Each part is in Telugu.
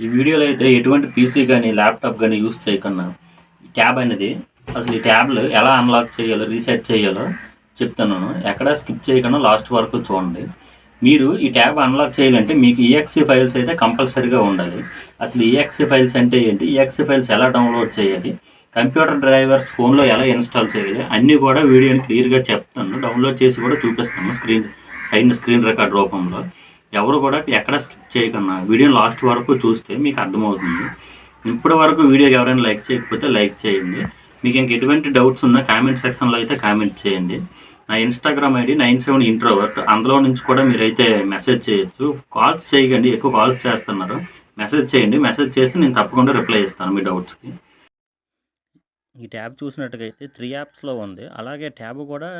ఈ వీడియోలో అయితే ఎటువంటి పీసీ కానీ ల్యాప్టాప్ కానీ యూస్ చేయకుండా ఈ ట్యాబ్ అనేది అసలు ఈ ట్యాబ్లు ఎలా అన్లాక్ చేయాలో రీసెట్ చేయాలో చెప్తున్నాను. ఎక్కడ స్కిప్ చేయకుండా లాస్ట్ వరకు చూడండి. మీరు ఈ ట్యాబ్ అన్లాక్ చేయాలంటే మీకు ఈఎక్సీ ఫైల్స్ అయితే కంపల్సరీగా ఉండాలి. అసలు ఈఎక్సీ ఫైల్స్ అంటే ఏంటి, ఈఎక్సీ ఫైల్స్ ఎలా డౌన్లోడ్ చేయాలి, కంప్యూటర్ డ్రైవర్స్ ఫోన్లో ఎలా ఇన్స్టాల్ చేయాలి అన్నీ కూడా వీడియోని క్లియర్గా చెప్తాను. డౌన్లోడ్ చేసి కూడా చూపిస్తాను స్క్రీన్ రికార్డ్ రూపంలో. ఎవరు కూడా ఎక్కడ స్కిప్ చేయకుండా వీడియోని లాస్ట్ వరకు చూస్తే మీకు అర్థమవుతుంది. ఇప్పటి వరకు వీడియోకి ఎవరైనా లైక్ చేయకపోతే లైక్ చేయండి. మీకు ఇంక ఎటువంటి డౌట్స్ ఉన్నా కామెంట్ సెక్షన్లో అయితే కామెంట్ చేయండి. నా ఇన్స్టాగ్రామ్ ఐడి 97introvert, అందులో నుంచి కూడా మీరైతే మెసేజ్ చేయొచ్చు. కాల్స్ చేయకండి, ఎక్కువ కాల్స్ చేస్తున్నారు. మెసేజ్ చేయండి, మెసేజ్ చేస్తే నేను తప్పకుండా రిప్లై ఇస్తాను మీ డౌట్స్కి. ఈ ట్యాబ్ చూసినట్టుగైతే 3 యాప్స్లో ఉంది. అలాగే ట్యాబ్ కూడా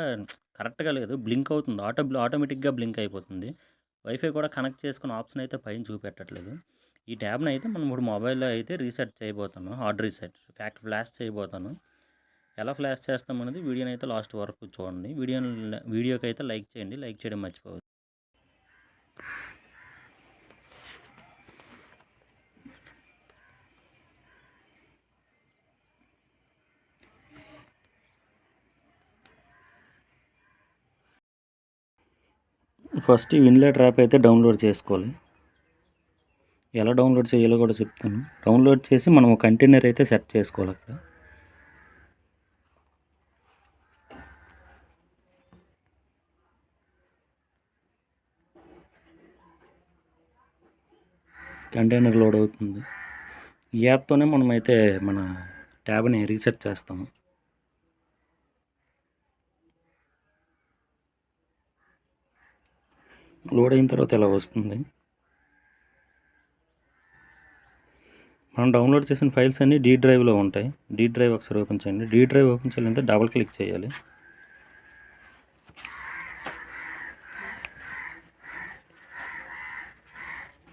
కరెక్ట్గా లేదు, బ్లింక్ అవుతుంది, ఆటోమేటిక్గా బ్లింక్ అయిపోతుంది. వైఫై కూడా కనెక్ట్ చేసుకున్న ఆప్షన్ అయితే పైన చూపెట్టట్లేదు. ఈ ట్యాబ్ని అయితే మనం ఇప్పుడు మొబైల్లో అయితే రీసెట్ చేయబోతాను. హార్డ్ రీసెట్ ఫ్లాష్ చేయబోతాను. ఎలా ఫ్లాష్ చేస్తామనేది వీడియోని అయితే లాస్ట్ వరకు చూడండి. వీడియోకి అయితే లైక్ చేయండి, లైక్ చేయడం మర్చిపోవద్దు. ఫస్ట్ ఈ విన్లెట్ యాప్ అయితే డౌన్లోడ్ చేసుకోవాలి. ఎలా డౌన్లోడ్ చేయాలో కూడా చెప్తాను. డౌన్లోడ్ చేసి మనం ఒక కంటైనర్ అయితే సెట్ చేసుకోవాలి. అక్కడ కంటైనర్ లోడ్ అవుతుంది. ఈ యాప్తోనే మనమైతే మన ట్యాబ్ని రీసెట్ చేస్తాము. లోడ్ అయిన తర్వాత ఇలా వస్తుంది. మనం డౌన్లోడ్ చేసిన ఫైల్స్ అన్నీ డీ డ్రైవ్లో ఉంటాయి. డీ డ్రైవ్ ఒకసారి ఓపెన్ చేయండి. డీ డ్రైవ్ ఓపెన్ చేయాలంటే డబుల్ క్లిక్ చేయాలి.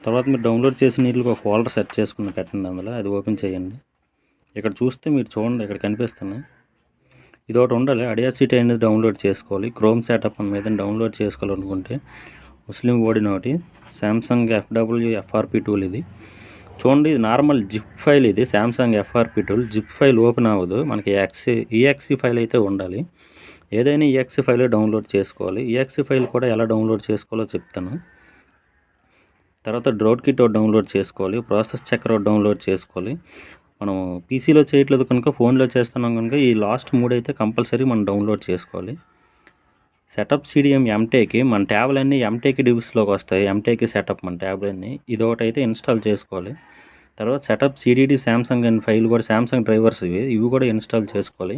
తర్వాత మీరు డౌన్లోడ్ చేసిన నీళ్ళు ఒక ఫోల్డర్ సెట్ చేసుకుని పెట్టండి. అందులో అది ఓపెన్ చేయండి. ఇక్కడ చూస్తే మీరు చూడండి, ఇక్కడ కనిపిస్తున్నాయి. ఇది ఒకటి ఉండాలి. అడియాసిటీ అనేది డౌన్లోడ్ చేసుకోవాలి. క్రోమ్ సెటప్ మీద డౌన్లోడ్ చేసుకోవాలనుకుంటే ముస్లిం ఓడిన ఒకటి శాంసంగ్ FWFRP టూల్. ఇది చూడండి, ఇది నార్మల్ జిప్ ఫైల్. ఇది Samsung FRP tool. Zip file open అవ్వదు. మనకి ఈఎక్సీ ఫైల్ అయితే ఉండాలి. ఏదైనా ఈఎక్సీ ఫైల్ డౌన్లోడ్ చేసుకోవాలి. ఈఎక్సీ ఫైల్ కూడా ఎలా డౌన్లోడ్ చేసుకోవాలో చెప్తాను. తర్వాత డ్రౌట్ కిట్ డౌన్లోడ్ చేసుకోవాలి. ప్రాసెస్ చెక్కర్ డౌన్లోడ్ చేసుకోవాలి. మనం పీసీలో చేయట్లేదు కనుక ఫోన్లో చేస్తున్నాం కనుక ఈ లాస్ట్ 3 అయితే కంపల్సరీ మనం డౌన్లోడ్ చేసుకోవాలి. సెటప్ CDM ఎంటేకి మన ట్యాబ్లన్నీ ఎంటేకి డివిస్లోకి వస్తాయి. ఎంటేకి సెటప్ మన ట్యాబ్లన్నీ ఇది ఒకటి అయితే ఇన్స్టాల్ చేసుకోవాలి. తర్వాత setup CDD Samsung and file కూడా శాంసంగ్ డ్రైవర్స్ ఇవి కూడా ఇన్స్టాల్ చేసుకోవాలి.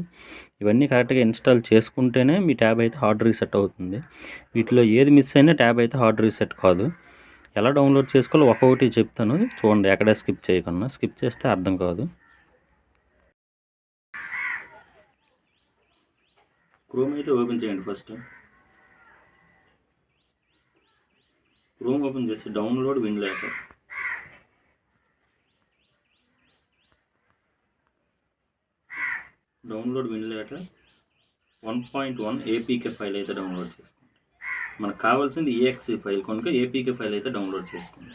ఇవన్నీ కరెక్ట్గా ఇన్స్టాల్ చేసుకుంటేనే మీ ట్యాబ్ అయితే హార్డ్ రీసెట్ అవుతుంది. వీటిలో ఏది మిస్ అయినా ట్యాబ్ అయితే హార్డ్ రీసెట్ కాదు. ఎలా డౌన్లోడ్ చేసుకోవాలో ఒక్కొక్కటి చెప్తాను, చూడండి. ఎక్కడ స్కిప్ చేయకుండా, స్కిప్ చేస్తే అర్థం కాదు. క్రోమ్ అయితే ఓపెన్ చేయండి. ఫస్ట్ క్రోమ్ ఓపెన్ చేసి డౌన్లోడ్ విన్లెటర్. డౌన్లోడ్ విన్లెటర్ 1.1 APK ఫైల్ అయితే డౌన్లోడ్ చేసుకోండి. మనకు కావాల్సింది EXE ఫైల్ కనుక APK ఫైల్ అయితే డౌన్లోడ్ చేసుకోండి.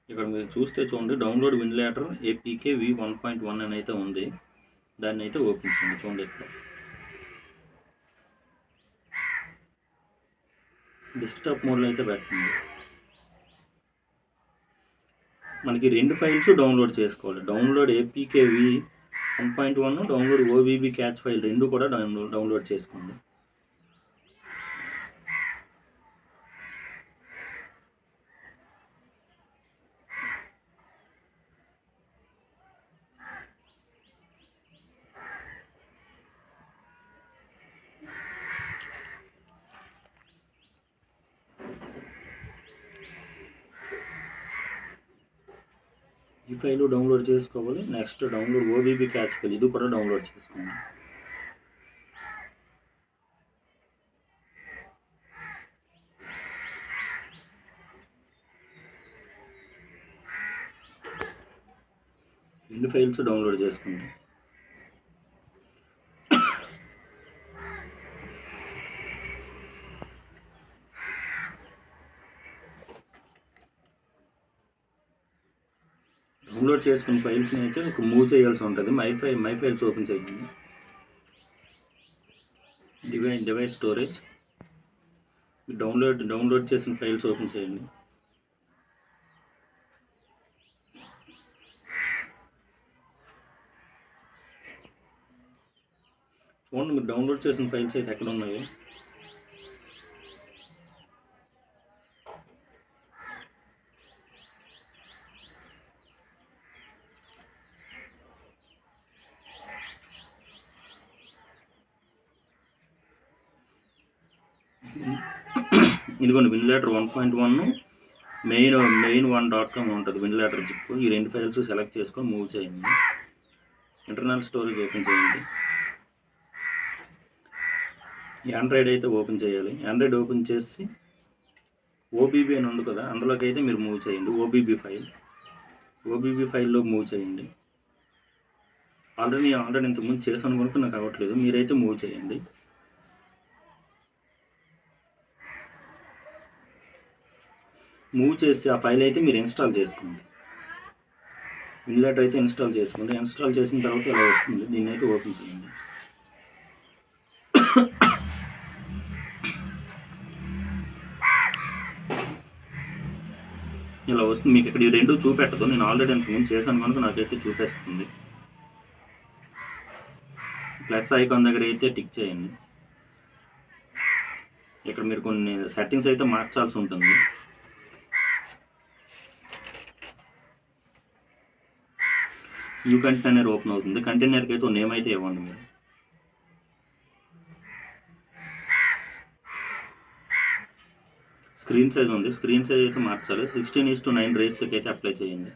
ఇక్కడ మీరు చూస్తే చూడండి, డౌన్లోడ్ విన్లెటర్ APK v1.1 అని అయితే ఉంది. దాన్ని అయితే ఓపెన్ చేయండి. చూడండి, ఇక్కడ డెస్క్టాప్ మోడ్లో అయితే పెట్టండి. మనకి 2 ఫైల్స్ డౌన్లోడ్ చేసుకోవాలి. Download APK v1.1, download OBB catch file 2 కూడా డౌన్లోడ్ చేసుకోండి. ఈ ఫైల్ డౌన్లోడ్ చేసుకోవాలి. Next download OBB catch file, ఇది కూడా డౌన్లోడ్ చేసుకోండి. రెండు ఫైల్స్ డౌన్లోడ్ చేసుకోండి. డౌన్లోడ్ చేసుకున్న ఫైల్స్ని అయితే ఒక మూవ్ చేయాల్సి ఉంటుంది. మై ఫైల్స్ ఓపెన్ చేయండి. డివైస్ స్టోరేజ్, డౌన్లోడ్ చేసిన ఫైల్స్ ఓపెన్ చేయండి. చూడండి మీరు డౌన్లోడ్ చేసిన ఫైల్స్ అయితే ఎక్కడ ఉన్నాయో. ఇదిగోండి విన్లేటర్ 1.1 main1.com ఉంటుంది విన్లేటర్ జిప్. ఈ 2 ఫైల్స్ సెలెక్ట్ చేసుకొని మూవ్ చేయండి. ఇంటర్నల్ స్టోరేజ్ ఓపెన్ చేయండి. ఆండ్రాయిడ్ అయితే ఓపెన్ చేయాలి. ఆండ్రాయిడ్ ఓపెన్ చేసి ఓబీబీ అని ఉంది కదా, అందులోకి అయితే మీరు మూవ్ చేయండి. ఓబీబీ ఫైల్లో మూవ్ చేయండి. ఆల్రెడీ ఇంతకుముందు చేశాను కనుక నాకు అవ్వట్లేదు. మీరైతే మూవ్ చేయండి. మూవ్ చేసి ఆ ఫైల్ అయితే మీరు ఇన్స్టాల్ చేసుకోండి. విన్లేటర్ అయితే ఇన్స్టాల్ చేసుకోండి. ఇన్స్టాల్ చేసిన తర్వాత ఇలా వస్తుంది. దీన్ని అయితే ఓపెన్ చేయండి. ఇలా వస్తుంది. మీకు ఇక్కడ ఈ 2 చూపెట్టదు. నేను ఆల్రెడీ ఇంతకుముందు చేశాను కనుక నాకైతే చూపిస్తుంది. ప్లస్ ఐకాన్ దగ్గర అయితే టిక్ చేయండి. ఇక్కడ మీరు కొన్ని సెట్టింగ్స్ అయితే మార్చాల్సి ఉంటుంది. న్యూ కంటైనర్ ఓపెన్ అవుతుంది. కంటైనర్కి అయితే నేమ్ అయితే ఇవ్వండి మీరు. స్క్రీన్ సైజ్ ఉంది. స్క్రీన్ సైజ్ అయితే మార్చాలి. 16:9 రేషియోకి అయితే అప్లై చేయండి.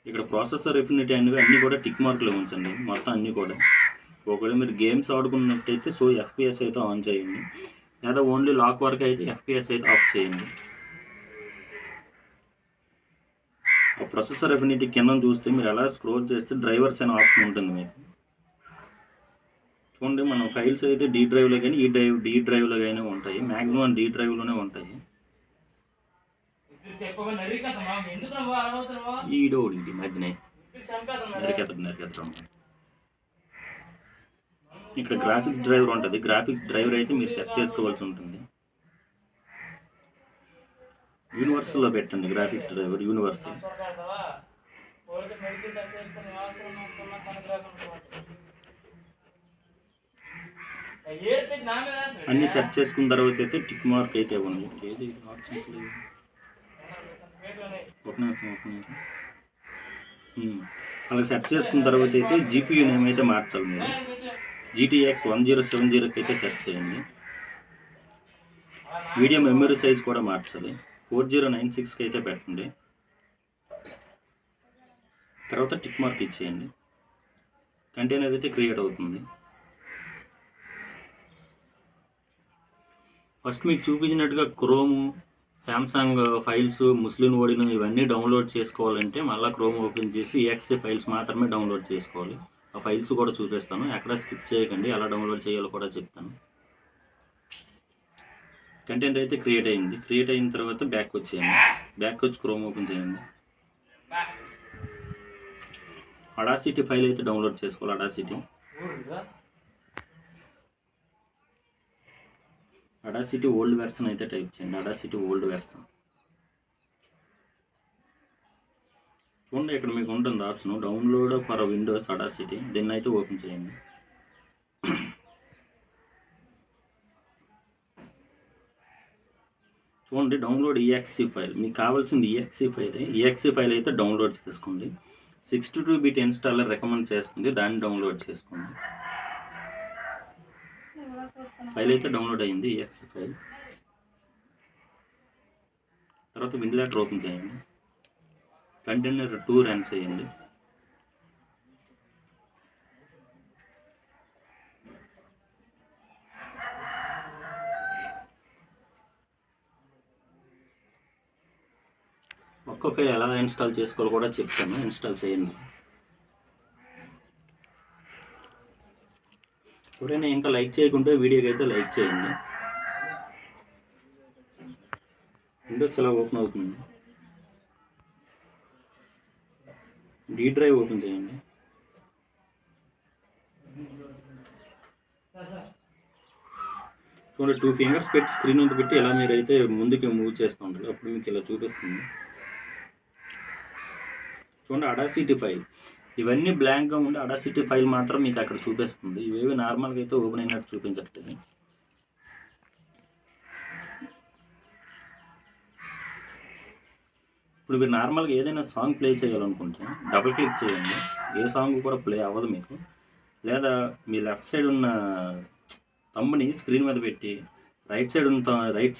ఇక్కడ ప్రాసెసర్ ఎఫినిటీ అనేవి అన్నీ కూడా టిక్ మార్కులు ఉంచండి. మొత్తం అన్నీ కూడా. ఒకవేళ మీరు గేమ్స్ ఆడుకున్నట్టయితే FPS అయితే ఆన్ చేయండి. లేదా ఓన్లీ లాక్ వరకు అయితే FPS అయితే ఆఫ్ చేయండి. ఆ ప్రాసెసర్ ఎఫినిటీ కింద చూస్తే మీరు ఎలా స్క్రోల్ చేస్తే డ్రైవర్స్ అనే ఆప్షన్ ఉంటుంది మీకు. చూడండి మన ఫైల్స్ అయితే D డ్రైవ్లో కానీ D డ్రైవ్లో కానీ ఉంటాయి. మ్యాక్సిమం D డ్రైవ్లోనే ఉంటాయి. ఈడోడి మధ్యనే నరికెత్తడం. ఇక్కడ గ్రాఫిక్స్ డ్రైవర్ ఉంటుంది. గ్రాఫిక్స్ డ్రైవర్ అయితే మీరు సెట్ చేసుకోవాల్సి ఉంటుంది. యూనివర్సల్లో పెట్టండి గ్రాఫిక్స్ డ్రైవర్. యూనివర్సల్ అన్నీ సెట్ చేసుకున్న తర్వాత అయితే టిక్ మార్క్ అయితే ఇవ్వండి. ఏది ఆప్షన్స్ లేదు. అలా సెట్ చేసుకున్న తర్వాత అయితే GPU నేమ్ అయితే మార్చాలి. మీరు GTX 1070కి అయితే సెట్ చేయండి. వీడియో మెమరీ సైజ్ కూడా మార్చాలి. 4096కి అయితే పెట్టండి. తర్వాత టిక్ మార్క్ ఇచ్చేయండి. కంటైనర్ అయితే క్రియేట్ అవుతుంది. ఫస్ట్ మీకు చూపించినట్టుగా క్రోము, శాంసంగ్ ఫైల్స్, ముస్లిం ఓడిను ఇవన్నీ డౌన్లోడ్ చేసుకోవాలంటే మళ్ళీ క్రోమ్ ఓపెన్ చేసి EXE ఫైల్స్ మాత్రమే డౌన్లోడ్ చేసుకోవాలి. ఆ ఫైల్స్ కూడా చూపిస్తాను. ఎక్కడ స్కిప్ చేయకండి. ఎలా డౌన్లోడ్ చేయాలో కూడా చెప్తాను. కంటెంట్ అయితే క్రియేట్ అయింది. క్రియేట్ అయిన తర్వాత బ్యాక్ వచ్చేయండి. బ్యాక్ వచ్చి క్రోమ్ ఓపెన్ చేయండి. అడాసిటీ ఫైల్ అయితే డౌన్లోడ్ చేసుకోవాలి. అడాసిటీ ఓల్డ్ వెర్షన్ అయితే టైప్ చేయండి. Audacity old version. చూడండి ఇక్కడ మీకు ఉంటుంది option download for Windows audacity. దీన్ని అయితే ఓపెన్ చేయండి. చూడండి డౌన్లోడ్ EXE ఫైల్. మీకు కావాల్సింది EXE ఫైల్ అయితే డౌన్లోడ్ చేసుకోండి. 62-bit ఇన్స్టాలర్ రికమెండ్ చేస్తుంది. దాన్ని డౌన్లోడ్ చేసుకోండి. ఫైల్ అయితే డౌన్లోడ్ అయింది. EXE file. తర్వాత విన్లేటర్ ఓపెన్ చేయండి. కంటైనర్ 2 రన్ చేయండి. ఒక్క ఫైల్ ఎలా ఇన్స్టాల్ చేసుకోవాలో కూడా చెప్తాను. ఇన్స్టాల్ చేయండి. ఎవరైనా ఇంకా లైక్ చేయకుంటే వీడియోకి అయితే లైక్ చేయండి. విండోస్ ఎలా ఓపెన్ అవుతుంది. డీ డ్రైవ్ ఓపెన్ చేయండి. చూడండి 2 ఫింగర్స్ పెట్టి స్క్రీన్ మీద పెట్టి ఎలా మీరైతే ముందుకి మూవ్ చేస్తూ ఉంటారు, అప్పుడు మీకు ఇలా చూపిస్తుంది. చూడండి అడాసిటీ ఫైల్, ఇవన్నీ బ్లాంక్గా ఉండి అడాసిటీ ఫైల్ మాత్రం మీకు అక్కడ చూపిస్తుంది. ఇవేవి నార్మల్గా అయితే ఓపెన్ అయినట్టు చూపించట్లేదు. ఇప్పుడు మీరు నార్మల్గా ఏదైనా సాంగ్ ప్లే చేయాలనుకుంటే డబుల్ క్లిక్ చేయండి. ఏ సాంగ్ కూడా ప్లే అవ్వదు మీకు. లేదా మీ లెఫ్ట్ సైడ్ ఉన్న తంబుని స్క్రీన్ మీద పెట్టి రైట్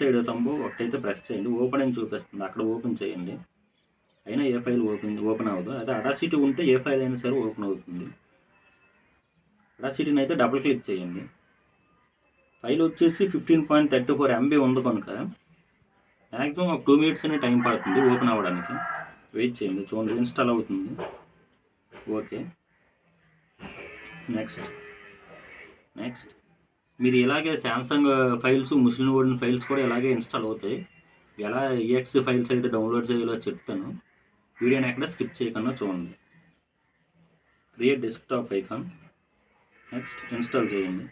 సైడ్ తంబు ఒకటైతే ప్రెస్ చేయండి, ఓపెన్ అని చూపిస్తుంది, అక్కడ ఓపెన్ చేయండి. అయినా ఏ ఫైల్ ఓపెన్ అవ్వదు. అదే అడాసిటీ ఉంటే ఏ ఫైల్ అయినా సరే ఓపెన్ అవుతుంది. అడాసిటీని అయితే డబుల్ క్లిక్ చేయండి. ఫైల్ వచ్చేసి 15.34 MB ఉంది కనుక మ్యాక్సిమం ఒక 2 minutes అనే టైం పడుతుంది ఓపెన్ అవ్వడానికి. వెయిట్ చేయండి, చూడండి ఇన్స్టాల్ అవుతుంది. ఓకే, నెక్స్ట్ మీరు ఇలాగే శాంసంగ్ ఫైల్స్, ముస్లిం ఓడిన ఫైల్స్ కూడా ఇలాగే ఇన్స్టాల్ అవుతాయి. ఎలా EX ఫైల్స్ అయితే డౌన్లోడ్ చేయాలో చెప్తాను. వీడియోని ఎక్కడ స్కిప్ చేయకుండా చూడండి. Create desktop icon, next install చేయండి.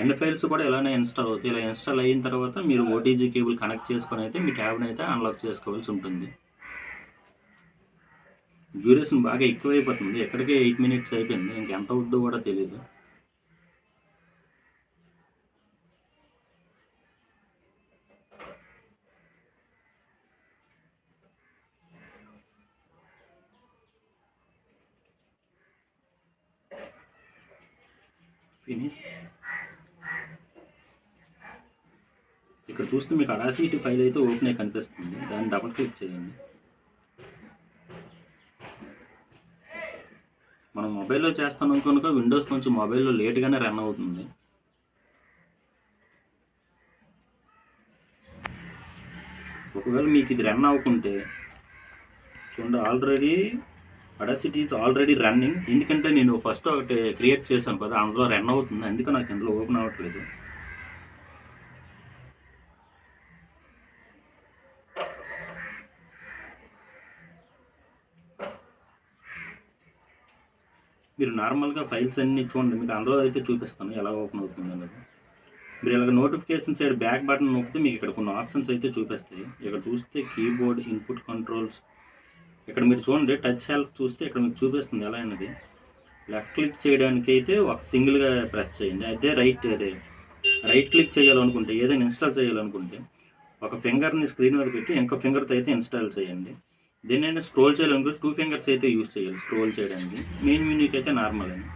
అన్ని ఫైల్స్ కూడా ఇలానే ఇన్స్టాల్ అవుతాయి. ఇలా ఇన్స్టాల్ అయిన తర్వాత మీరు OTG కేబుల్ కనెక్ట్ చేసుకొని అయితే మీ ట్యాబ్ని అయితే అన్లాక్ చేసుకోవాల్సి ఉంటుంది. డ్యూరేషన్ బాగా ఎక్కువైపోతుంది, ఎక్కడికే 8 minutes అయిపోయింది, ఇంకెంత అవుద్దో కూడా తెలియదు. ఫినిష్. ఇక్కడ చూస్తే మీకు అడాసిటీ ఫైల్ అయితే ఓపెన్ అయ్యి కనిపిస్తుంది, దాన్ని డబుల్ క్లిక్ చేయండి. మనం మొబైల్లో చేస్తాం కనుక విండోస్ కొంచెం మొబైల్లో లేట్గానే రన్ అవుతుంది. ఒకవేళ మీకు ఇది రన్ అవ్వకుంటే చూడండి, already audacity is already running. ఎందుకంటే నేను ఫస్ట్ ఒకటి క్రియేట్ చేశాను కదా, అందులో రన్ అవుతుంది, అందుకే నాకు ఇందులో ఓపెన్ అవ్వట్లేదు. మీరు నార్మల్గా ఫైల్స్ అన్నీ చూడండి, మీకు అందులో అయితే చూపిస్తాను ఎలా ఓపెన్ అవుతుంది అనేది. మీరు ఇలాగ నోటిఫికేషన్ సైడ్ బ్యాక్ బటన్ నొక్కితే మీకు ఇక్కడ కొన్ని ఆప్షన్స్ అయితే చూపిస్తాయి. ఇక్కడ చూస్తే కీబోర్డ్, ఇన్పుట్ కంట్రోల్స్, ఇక్కడ మీరు చూడండి టచ్ హెల్ప్ చూస్తే ఇక్కడ మీకు చూపిస్తుంది ఎలా అన్నది. లెఫ్ట్ క్లిక్ చేయడానికి అయితే ఒక సింగిల్గా ప్రెస్ చేయండి. అయితే రైట్ క్లిక్ చేయాలనుకుంటే, ఏదైనా ఇన్స్టాల్ చేయాలనుకుంటే ఒక ఫింగర్ని స్క్రీన్ మీద పెట్టి ఇంకో ఫింగర్తో అయితే ఇన్స్టాల్ చేయండి. దీన్ని స్క్రోల్ చేయాలనుకుంటే 2 fingers అయితే యూజ్ చేయాలి స్క్రోల్ చేయడానికి. మెయిన్ మెనూకి అయితే నార్మల్ అని.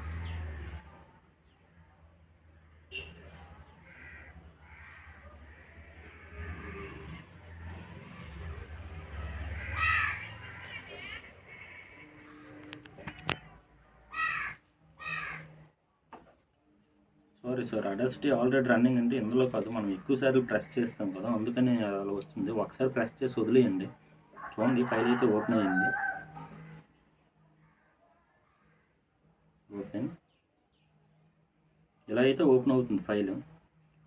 సారీ అడాసిటీ ఆల్రెడీ రన్నింగ్ అంటే ఇందులో కాదు, మనం ఎక్కువసార్లు ప్రెస్ చేస్తాం కదా, అందుకని అలా వచ్చింది. ఒకసారి ప్రెస్ చేసి వదిలేయండి. చూడండి ఫైల్ అయితే ఓపెన్ అయ్యింది. ఓపెన్, ఇలా అయితే ఓపెన్ అవుతుంది ఫైల్.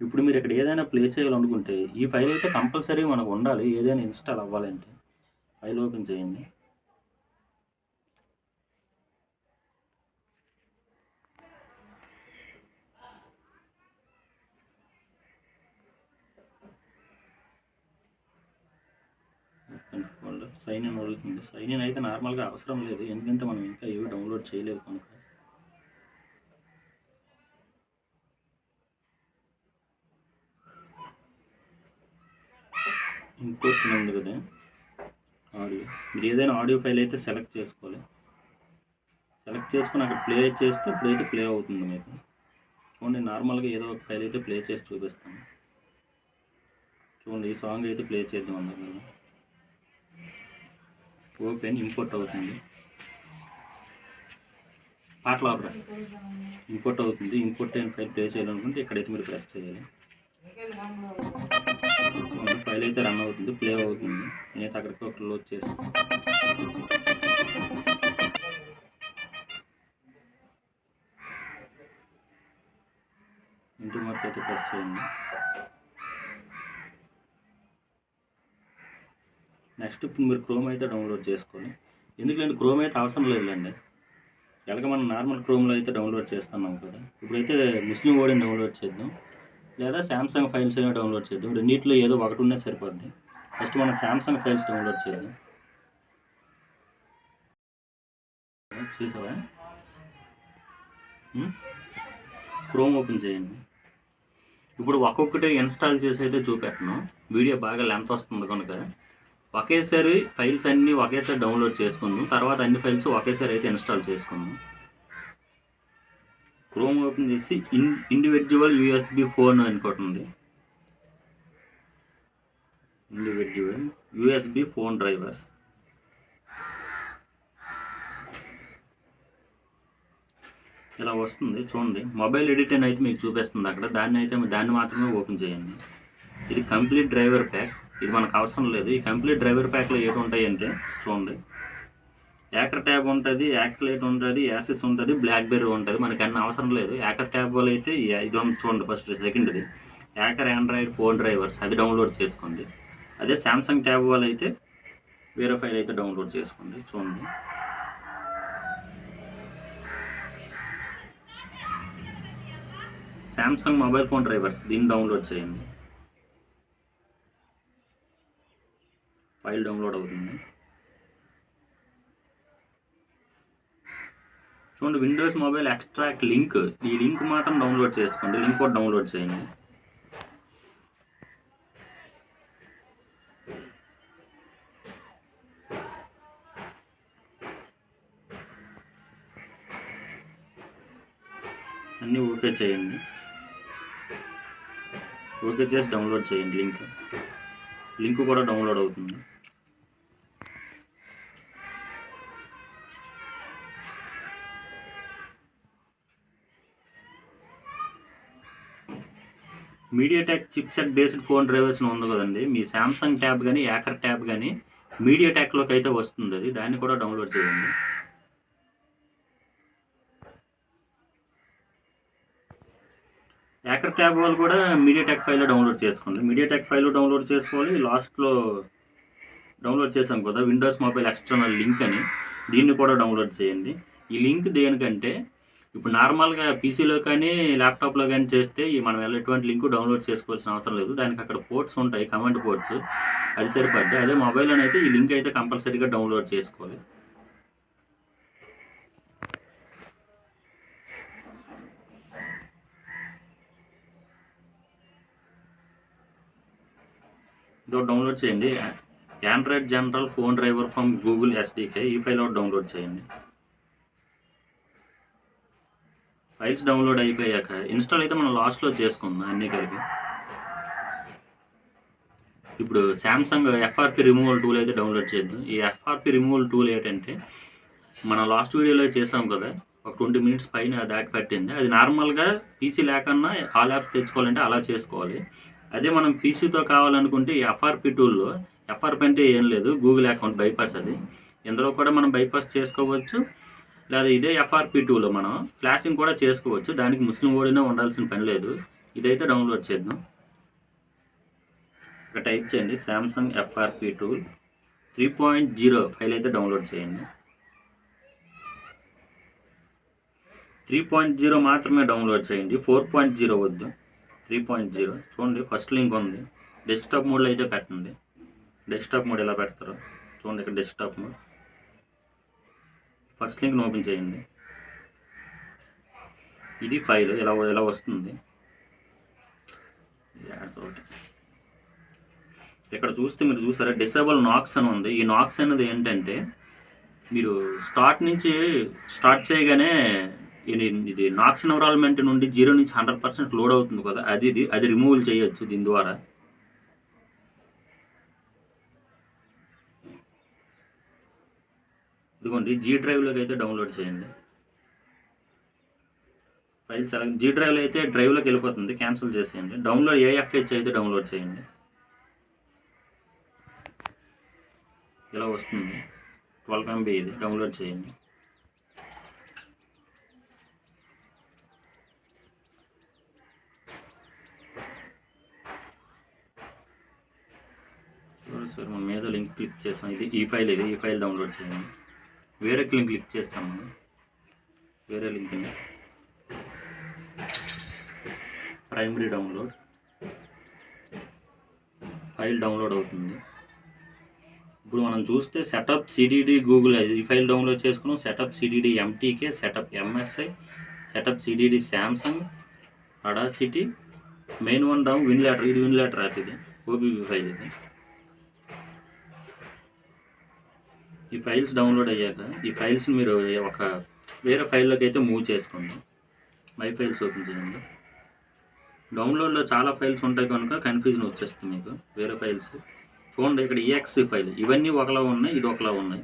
ఇప్పుడు మీరు ఇక్కడ ఏదైనా ప్లే చేయాలనుకుంటే ఈ ఫైల్ అయితే కంపల్సరీ మనకు ఉండాలి, ఏదైనా ఇన్స్టాల్ అవ్వాలంటే. ఫైల్ ఓపెన్ చేయండి. ఫోల్డర్ సైన్ ఇన్ అడుగుతుంది. సైన్ ఇన్ అయితే నార్మల్గా అవసరం లేదు, ఎందుకంటే మనం ఇంకా ఏవి డౌన్లోడ్ చేయలేదు కనుక. ఇంపోర్ట్ ఉంది కదా ఆడియో, మీరు ఏదైనా ఆడియో ఫైల్ అయితే సెలెక్ట్ చేసుకోవాలి. సెలెక్ట్ చేసుకుని అక్కడ ప్లే చేస్తే ఇప్పుడైతే ప్లే అవుతుంది మీకు. చూడండి నార్మల్గా ఏదో ఒక ఫైల్ అయితే ప్లే చేసి చూపిస్తాను. చూడండి ఈ సాంగ్ అయితే ప్లే చేద్దాం అందరం. ఓపెన్, ఇంపోర్ట్ అవుతుంది. పాటలు ఆపరా, ఇంపోర్ట్ అవుతుంది. ఇంపోర్ట్ అయిన ఫైల్ ప్లే చేయాలనుకుంటే ఇక్కడైతే మీరు ప్రెస్ చేయాలి. ఫైల్ అయితే రన్ అవుతుంది, ప్లే అవుతుంది. నేనైతే అక్కడికి ఒక క్లోజ్ చేసి ఇంటి మార్క్ అయితే ప్రెస్ చేయండి. నెక్స్ట్ ఇప్పుడు మీరు క్రోమ్ అయితే డౌన్లోడ్ చేసుకోండి. ఎందుకంటే క్రోమ్ అయితే అవసరం లేదులేండి, ఎలాగ మనం నార్మల్ క్రోమ్లో అయితే డౌన్లోడ్ చేస్తున్నాం కదా. ఇప్పుడైతే ముస్లిం ఓడిని డౌన్లోడ్ చేద్దాం, లేదా శాంసంగ్ ఫైల్స్ అయినా డౌన్లోడ్ చేద్దాం. రెండింటిలో ఏదో ఒకటి ఉన్నా సరిపోద్ది. ఫస్ట్ మనం శాంసంగ్ ఫైల్స్ డౌన్లోడ్ చేద్దాం. చూసావా, క్రోమ్ ఓపెన్ చేయండి. ఇప్పుడు ఒక్కొక్కటి ఇన్స్టాల్ చేసి అయితే చూపెట్టను, వీడియో బాగా లెంత్ వస్తుంది కనుక ఒకేసారి ఫైల్స్ అన్నీ ఒకేసారి డౌన్లోడ్ చేసుకుందాం. తర్వాత అన్ని ఫైల్స్ ఒకేసారి అయితే ఇన్స్టాల్ చేసుకుందాం. క్రోమ్ ఓపెన్ చేసి ఇండివిజువల్ యూఎస్బి ఫోన్ అనుకోటి ఉంది. Individual USB phone drivers. ఇలా వస్తుంది చూడండి. మొబైల్ ఎడిట్ అని అయితే మీకు చూపిస్తుంది అక్కడ, దాన్ని మాత్రమే ఓపెన్ చేయండి. ఇది కంప్లీట్ డ్రైవర్ ప్యాక్, ఇది మనకు అవసరం లేదు. ఈ కంప్లీట్ డ్రైవర్ ప్యాక్లో ఏమి ఉంటాయంటే చూడండి, యాకర్ ట్యాబ్ ఉంటుంది, యాక్లైట్ ఉంటుంది, యాసిస్ ఉంటుంది, బ్లాక్బెర్రీ ఉంటుంది. మనకి అన్నీ అవసరం లేదు. యాకర్ ట్యాబ్ వాళ్ళు అయితే ఇది చూడండి, ఫస్ట్ సెకండ్ది యాకర్ ఆండ్రాయిడ్ ఫోన్ డ్రైవర్స్, అది డౌన్లోడ్ చేసుకోండి. అదే శాంసంగ్ ట్యాబ్ వాళ్ళు అయితే వేరే ఫైల్ అయితే డౌన్లోడ్ చేసుకోండి. చూడండి, శాంసంగ్ మొబైల్ ఫోన్ డ్రైవర్స్, దీన్ని డౌన్లోడ్ చేయండి. ఫైల్ డౌన్లోడ్ అవుతుంది. చూడండి, విండోస్ మొబైల్ ఎక్స్ట్రాక్ట్ లింక్, ఈ లింక్ మాత్రం డౌన్లోడ్ చేసుకోండి. లింక్ కూడా డౌన్లోడ్ చేయండి. అన్నీ ఓకే చేయండి. ఓకే చేసి డౌన్లోడ్ చేయండి. లింక్ కూడా డౌన్లోడ్ అవుతుంది. MediaTek chipset based phone drivers ఉంది కదండి, మీ శాంసంగ్ ట్యాబ్ కానీ యాకర్ ట్యాబ్ కానీ మీడియాటెక్లోకి అయితే వస్తుంది. అది దాన్ని కూడా డౌన్లోడ్ చేయండి. యాకర్ ట్యాబ్ వాళ్ళు కూడా మీడియాటెక్ ఫైల్లో డౌన్లోడ్ చేసుకోండి. మీడియాటెక్ ఫైల్లో డౌన్లోడ్ చేసుకోవాలి. లాస్ట్లో డౌన్లోడ్ చేసాం కదా విండోస్ మొబైల్ ఎక్స్టర్నల్ లింక్ అని, దీన్ని కూడా డౌన్లోడ్ చేయండి. ఈ లింక్ దేనికంటే, ఇప్పుడు నార్మల్గా పీసీలో కానీ ల్యాప్టాప్లో కానీ చేస్తే మనం ఎటువంటి లింక్ డౌన్లోడ్ చేసుకోవాల్సిన అవసరం లేదు. దానికి అక్కడ పోర్ట్స్ ఉంటాయి, కమాండ్ పోర్ట్స్, అది సరిపడ్డాయి. అదే మొబైల్లోనే అయితే ఈ లింక్ అయితే కంపల్సరీగా డౌన్లోడ్ చేసుకోవాలి. ఇదో డౌన్లోడ్ చేయండి. Android general phone driver from Google SDK, ఈ ఫైల్ ఒకటి డౌన్లోడ్ చేయండి. ఫైల్స్ డౌన్లోడ్ అయిపోయాక ఇన్స్టాల్ అయితే మనం లాస్ట్లో చేసుకుందాం అన్నీ కలిపి. ఇప్పుడు శాంసంగ్ ఎఫ్ఆర్పి రిమూవల్ టూల్ అయితే డౌన్లోడ్ చేద్దాం. ఈ ఎఫ్ఆర్పి రిమూవల్ టూల్ ఏంటంటే, మనం లాస్ట్ వీడియోలో చేసాం కదా, ఒక 20 మినిట్స్ పైన దాటి పట్టింది. అది నార్మల్గా పీసీ లేకన్నా ఆల్ యాప్స్ తెచ్చుకోవాలంటే అలా చేసుకోవాలి. అదే మనం పీసీతో కావాలనుకుంటే ఈ ఎఫ్ఆర్పి టూల్లో, ఎఫ్ఆర్పి అంటే ఏం లేదు, గూగుల్ అకౌంట్ బైపాస్. అది ఇందులో కూడా మనం బైపాస్ చేసుకోవచ్చు, లేదా ఇదే ఎఫ్ఆర్పి టూలో మనం ఫ్లాషింగ్ కూడా చేసుకోవచ్చు. దానికి ముస్లిం ఓడినే ఉండాల్సిన పని లేదు. ఇదైతే డౌన్లోడ్ చేద్దాం. ఇక్కడ టైప్ చేయండి శాంసంగ్ ఎఫ్ఆర్పి టూల్ 3.0 ఫైల్ అయితే డౌన్లోడ్ చేయండి. 3.0 మాత్రమే డౌన్లోడ్ చేయండి, 4.0 వద్దు. 3.0 చూడండి, ఫస్ట్ లింక్ ఉంది. డెస్క్టాప్ మోడ్లో అయితే పెట్టండి. డెస్క్టాప్ మోడ్ ఎలా పెడతారో చూడండి. ఇక్కడ డెస్క్టాప్ మోడ్, ఫస్ట్ లింక్ని ఓపెన్ చేయండి. ఇది ఫైల్ ఎలా వస్తుంది. ఇక్కడ చూస్తే మీరు చూసారా, డిసేబుల్ నాక్స్ అని ఉంది. ఈ నాక్స్ అనేది ఏంటంటే, మీరు స్టార్ట్ చేయగానే ఇది నాక్స్ ఎన్విరాన్మెంట్ నుండి 0 నుంచి 100% లోడ్ అవుతుంది కదా, అది రిమూవల్ చేయొచ్చు దీని ద్వారా. ఇదిగోండి, జీ డ్రైవ్లోకి అయితే డౌన్లోడ్ చేయండి. ఫైల్స్ జీ డ్రైవ్లో అయితే డ్రైవ్లోకి వెళ్ళిపోతుంది, క్యాన్సిల్ చేసేయండి. డౌన్లోడ్ ఏఎఫ్హెచ్ అయితే డౌన్లోడ్ చేయండి. ఇలా వస్తుంది, 12 MB. ఇది డౌన్లోడ్ చేయండి. సార్ మనం ఏదో లింక్ క్లిక్ చేస్తాం. ఈ ఫైల్ డౌన్లోడ్ చేయండి. వేరే లింక్ క్లిక్ చేస్తాం మనం. వేరే లింక్ని ప్రైమరీ డౌన్లోడ్ ఫైల్ డౌన్లోడ్ అవుతుంది. ఇప్పుడు మనం చూస్తే సెటప్ సిడిడి గూగుల్ ఈ ఫైల్ డౌన్లోడ్ చేసుకున్నాం. Setup CDD MTK, setup MSI, setup CDD Samsung, Audacity, main one down విన్లాటర్. ఇది విన్లాటర్ యాప్, ఇది ఓబీబీ ఫైల్. ఇది ఈ ఫైల్స్ డౌన్లోడ్ అయ్యాక ఈ ఫైల్స్ని మీరు ఒక వేరే ఫైల్లోకి అయితే మూవ్ చేసుకోండి. మై ఫైల్స్ ఓపెన్ చేయండి. డౌన్లోడ్లో చాలా ఫైల్స్ ఉంటాయి కనుక కన్ఫ్యూజన్ వచ్చేస్తుంది మీకు. వేరే ఫైల్స్ చూడండి, ఇక్కడ ఈఎక్స్ ఫైల్ ఇవన్నీ ఒకలా ఉన్నాయి, ఇది ఒకలా ఉన్నాయి.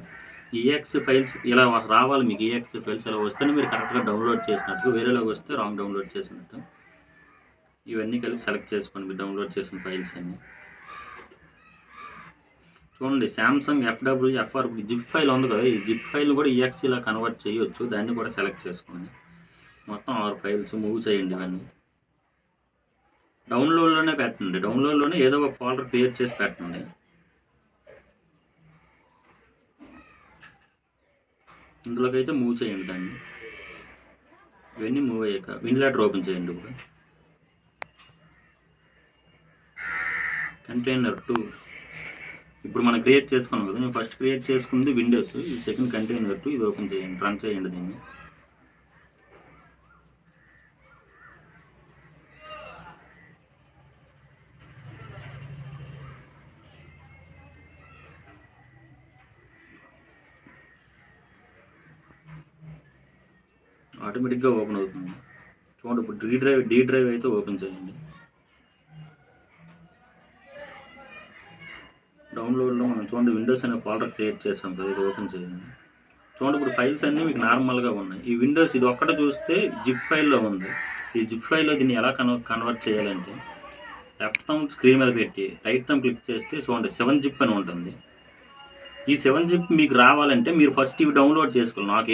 ఈఎక్స్ ఫైల్స్ ఇలా రావాలి మీకు. ఈఎక్స్ ఫైల్స్ ఇలా వస్తేనే మీరు కరెక్ట్గా డౌన్లోడ్ చేసినట్టు, వేరేలోకి వస్తే రాంగ్ డౌన్లోడ్ చేసినట్టు. ఇవన్నీ కలిపి సెలెక్ట్ చేసుకోండి మీరు డౌన్లోడ్ చేసిన ఫైల్స్ అన్నీ. చూడండి, శాంసంగ్ ఎఫ్ఆర్ జిప్ ఫైల్ ఉంది కదా, ఈ జిప్ ఫైల్ కూడా ఈఎక్స్లా కన్వర్ట్ చేయొచ్చు. దాన్ని కూడా సెలెక్ట్ చేసుకోండి. మొత్తం 6 ఫైల్స్ మూవ్ చేయండి. ఇవన్నీ డౌన్లోడ్లోనే పెట్టండి. డౌన్లోడ్లోనే ఏదో ఒక ఫోల్డర్ క్రియేట్ చేసి పెట్టండి. ఇందులోకి అయితే మూవ్ చేయండి దాన్ని. ఇవన్నీ మూవ్ అయ్యాక విన్లాటర్ ఓపెన్ చేయండి. ఇప్పుడు కంటైనర్ 2 ఇప్పుడు మనం క్రియేట్ చేసుకున్నాం కదా. నేను ఫస్ట్ క్రియేట్ చేసుకుంది విండోస్, ఇది సెకండ్ కంటైనర్ 2. ఇది ఓపెన్ చేయండి, రన్ చేయండి దీన్ని. ఆటోమేటిక్గా ఓపెన్ అవుతుంది. చూడండి, ఇప్పుడు డి డ్రైవ్ అయితే ఓపెన్ చేయండి. డౌన్లోడ్లో మనం చూడండి విండోస్ అనే ఫోల్డర్ క్రియేట్ చేసాం కదా, ఇది ఓపెన్ చేయండి. చూడండి, ఇప్పుడు ఫైల్స్ అన్నీ మీకు నార్మల్గా ఉన్నాయి. ఈ విండోస్ ఇది ఒక్కటే చూస్తే జిప్ ఫైల్లో ఉంది. ఈ జిప్ ఫైల్లో దీన్ని ఎలా కన్వర్ట్ చేయాలంటే, లెఫ్ట్ థంబ్ స్క్రీన్ మీద పెట్టి రైట్ థంబ్ క్లిక్ చేస్తే చూడండి 7 జిప్ అని ఉంటుంది. ఈ 7 జిప్ మీకు రావాలంటే మీరు ఫస్ట్ ఇవి డౌన్లోడ్ చేసుకోవాలి. నాకు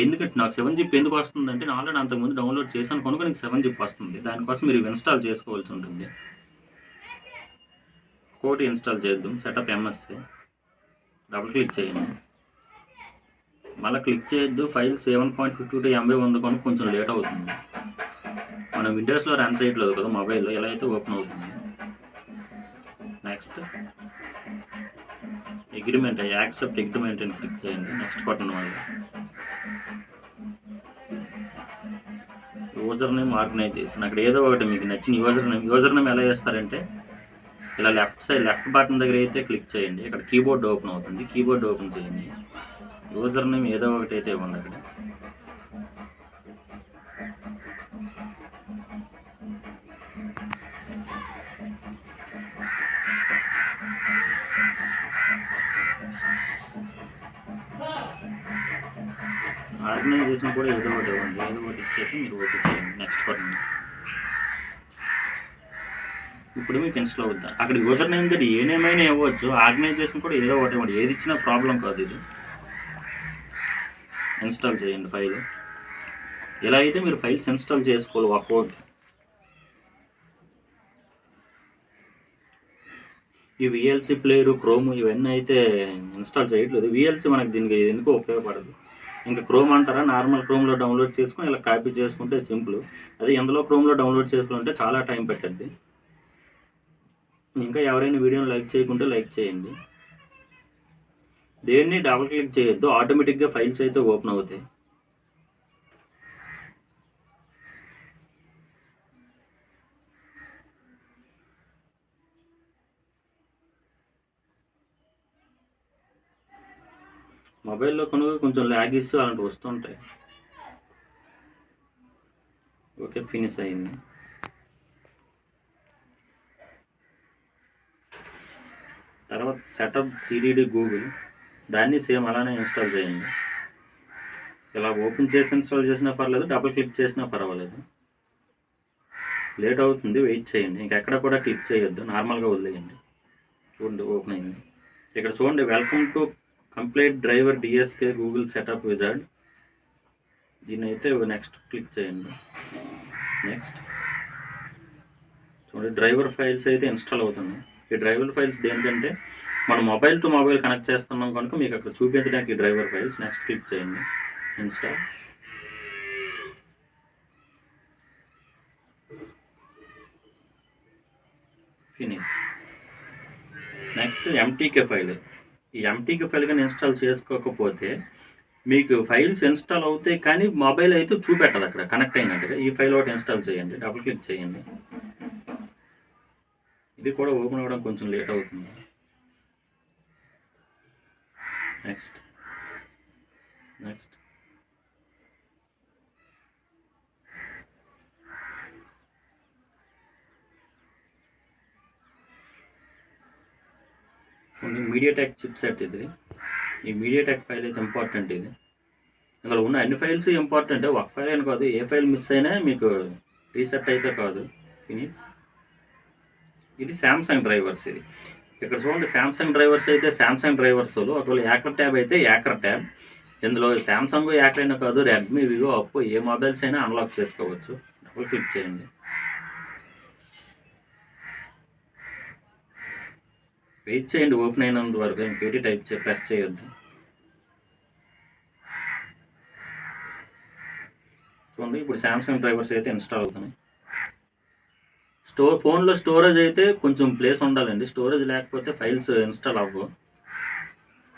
7 జిప్ ఎందుకు వస్తుందంటే, నేను ఆల్రెడీ అంతకుముందు డౌన్లోడ్ చేశాను కనుక నీకు 7 జిప్ వస్తుంది. దానికోసం మీరు ఇన్స్టాల్ చేసుకోవాల్సి ఉంటుంది. కోడ్ ఇన్స్టాల్ చేద్దాం. సెటప్ ఎంఎస్ఐ డబుల్ క్లిక్ చేయండి. మళ్ళీ క్లిక్ చేయొద్దు. ఫైల్ 7.52 MB ఉంది కనుక కొంచెం లేట్ అవుతుంది. మనం విండోస్లో రన్ చేయట్లేదు కదా, మొబైల్లో ఎలా అయితే ఓపెన్ అవుతుంది. నెక్స్ట్ అగ్రిమెంట్, యాక్సెప్ట్ అగ్రిమెంట్ అని క్లిక్ చేయండి. నెక్స్ట్ బటన్ వల్ల యూజర్ నేమ్ ఆర్గనైజేషన్, అక్కడ ఏదో ఒకటి మీకు నచ్చిన యూజర్ నేమ్ ఎలా చేస్తారంటే, ఇలా లెఫ్ట్ బటన్ దగ్గర అయితే క్లిక్ చేయండి. ఇక్కడ కీబోర్డ్ ఓపెన్ అవుతుంది. కీబోర్డ్ ఓపెన్ చేయండి. యూజర్ నేమ్ ఏదో ఒకటి అయితే ఇవ్వండి. అక్కడ ఆర్గనైజేషన్ కూడా ఏదో ఒకటి ఇవ్వండి. ఏదో ఒకటి ఇచ్చేసి మీరు ఓపెన్ చేయండి. Next button. ఇప్పుడు మీకు ఇన్స్టాల్ అవుద్దా. అక్కడ యూజర్ నేమ్ దగ్గర ఏ నేమ్ అయినా ఇవ్వచ్చు. ఆర్గనైజేషన్ కూడా ఏదో ఒకటి ఇవ్వండి. ఏది ఇచ్చినా ప్రాబ్లం కాదు. ఇది ఇన్స్టాల్ చేయండి ఫైల్. ఇలా అయితే మీరు ఫైల్స్ ఇన్స్టాల్ చేసుకోవాలి. ఆ కోడ్ ఈ విఎల్సి ప్లేయరు, క్రోమ్ ఇవన్నీ అయితే ఇన్స్టాల్ చేయట్లేదు. విఎల్సి మనకి దీనికి ఎందుకో ఉపయోగపడదు. ఇంకా క్రోమ్ అంటారా, నార్మల్ క్రోమ్లో డౌన్లోడ్ చేసుకుని ఇలా కాపీ చేసుకుంటే సింపుల్. అదే ఎందులో క్రోమ్లో డౌన్లోడ్ చేసుకుంటే చాలా టైం పట్టద్ది. ఇంకా ఎవరైనా వీడియోని లైక్ చేయకుంటే లైక్ చేయండి. దేన్ని డబుల్ క్లిక్ చేయొద్దు. ఆటోమేటిక్గా ఫైల్స్ అయితే ఓపెన్ అవుతాయి. మొబైల్లో కనుక కొంచెం ల్యాగ్ ఇస్తూ అలాంటివి వస్తుంటాయి. ఓకే, ఫినిష్ అయింది. తర్వాత సెటప్ సిడిడి గూగుల్, దాన్ని సేమ్ అలానే ఇన్స్టాల్ చేయండి. ఇలా ఓపెన్ చేసి ఇన్స్టాల్ చేసినా పర్లేదు, డబుల్ క్లిక్ చేసినా పర్వాలేదు. లేట్ అవుతుంది, వెయిట్ చేయండి. ఇంకెక్కడ కూడా క్లిక్ చేయొద్దు, నార్మల్గా వదిలేయండి. చూడండి ఓపెన్ అయింది. ఇక్కడ చూడండి, welcome to complete driver DSK Google setup wizard. దీన్ని అయితే నెక్స్ట్ క్లిక్ చేయండి. నెక్స్ట్ చూడండి, డ్రైవర్ ఫైల్స్ అయితే ఇన్స్టాల్ అవుతుంది. ఈ డ్రైవర్ ఫైల్స్ దేనికంటే మనం మొబైల్ టు మొబైల్ కనెక్ట్ చేస్తున్నాం కనుక మీకు అక్కడ చూపించడానికి డ్రైవర్ ఫైల్స్. నెక్స్ట్ క్లిక్ చేయండి, install. Finish. Next MTK file. ఈ ఎంటీకే ఫైల్ కానీ ఇన్స్టాల్ చేసుకోకపోతే మీకు ఫైల్స్ ఇన్స్టాల్ అవుతాయి కానీ మొబైల్ అయితే చూపెట్టదు అక్కడ కనెక్ట్ అయినట్టుగా. ఈ ఫైల్ ఒకటి ఇన్స్టాల్ చేయండి, డబుల్ క్లిక్ చేయండి. ఇది కూడా ఓపెన్ అవ్వడం కొంచెం లేట్ అవుతుంది. Next next MediaTek chip set ఇది. ఈ మీడియాటెక్ ఫైల్ అయితే ఇంపార్టెంట్. ఇది ఇందులో ఉన్న అన్ని ఫైల్స్ ఇంపార్టెంట్, ఒక ఫైల్ అని కాదు. ఏ ఫైల్ మిస్ అయినా మీకు రీసెట్ అయితే కాదు. ఫినిష్. ఇది శాంసంగ్ డ్రైవర్స్. ఇది ఇక్కడ చూడండి, శాంసంగ్ డ్రైవర్స్ అయితే శాంసంగ్ డ్రైవర్స్. ఒకవేళ యాకర్ ట్యాబ్ అయితే యాకర్ ట్యాబ్. ఇందులో శాంసంగ్ యాకర్ అయినా కాదు, రెడ్మీ, వివో, అప్పో ఏ మొబైల్స్ అయినా అన్లాక్ చేసుకోవచ్చు. డబుల్ క్లిక్ చేయండి. వెయిట్ చేయండి ఓపెన్ అయినంత వరకు. ఇంకేటి టైప్ ప్రెస్ చేయొద్దు. చూడండి, ఇప్పుడు శాంసంగ్ డ్రైవర్స్ అయితే ఇన్స్టాల్ అవుతున్నాయి. ఫోన్లో స్టోరేజ్ అయితే కొంచెం ప్లేస్ ఉండాలండి. స్టోరేజ్ లేకపోతే ఫైల్స్ ఇన్స్టాల్ అవ్వవు.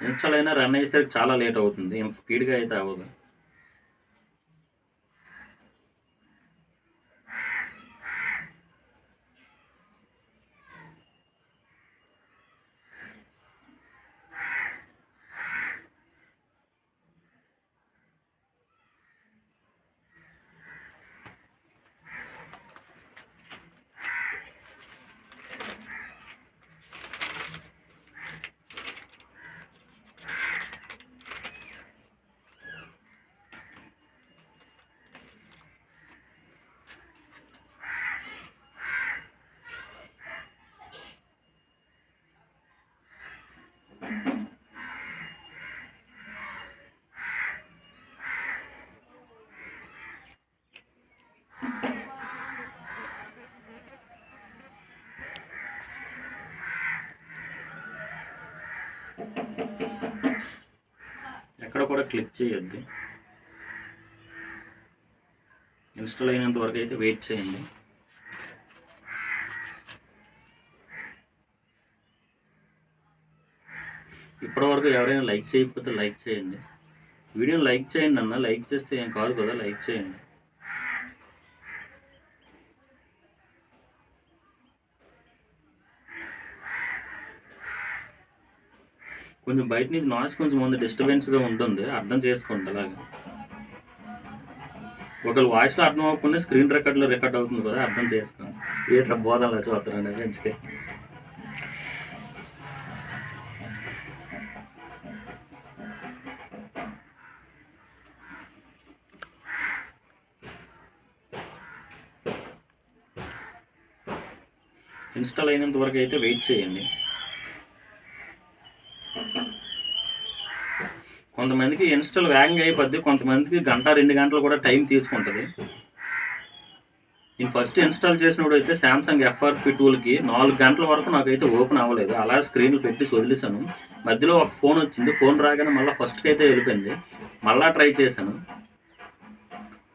ఇన్స్టాల్ అయినా రన్ అయ్యేసరికి చాలా లేట్ అవుతుంది, ఇంత స్పీడ్గా అయితే అవ్వదు. ఎక్కడ కూడా క్లిక్ చేయొద్దు. ఇన్స్టాల్ అయినంత వరకు అయితే వెయిట్ చేయండి. ఇప్పటివరకు ఎవరైనా లైక్ చేయకపోతే లైక్ చేయండి. వీడియోని లైక్ చేయండి అన్న, లైక్ చేస్తే ఏం కాదు కదా, లైక్ చేయండి. కొంచెం బయట నుంచి నాయిస్ కొంచెం ముందు డిస్టర్బెన్స్గా ఉంటుంది, అర్థం చేసుకోండి. అలాగే ఒకవేళ వాయిస్లో అర్థం అవ్వకుండా స్క్రీన్ రికార్డులో రికార్డ్ అవుతుంది కదా, అర్థం చేసుకోండి. ఏ బోధనలో చూస్తారండి మంచిగా. ఇన్స్టాల్ అయినంత వరకు అయితే వెయిట్ చేయండి. కొంతమందికి ఇన్స్టాల్ వేగంగా అయిపోద్ది, కొంతమందికి 1-2 గంటలు కూడా టైం తీసుకుంటుంది. నేను ఫస్ట్ ఇన్స్టాల్ చేసినప్పుడు అయితే శాంసంగ్ FRP టూల్కి 4 గంటల వరకు నాకైతే ఓపెన్ అవ్వలేదు. అలా స్క్రీన్లు పెట్టి వదిలేసాను. మధ్యలో ఒక ఫోన్ వచ్చింది, ఫోన్ రాగానే మళ్ళీ ఫస్ట్కి అయితే వెళ్ళిపోయింది. మళ్ళీ ట్రై చేశాను.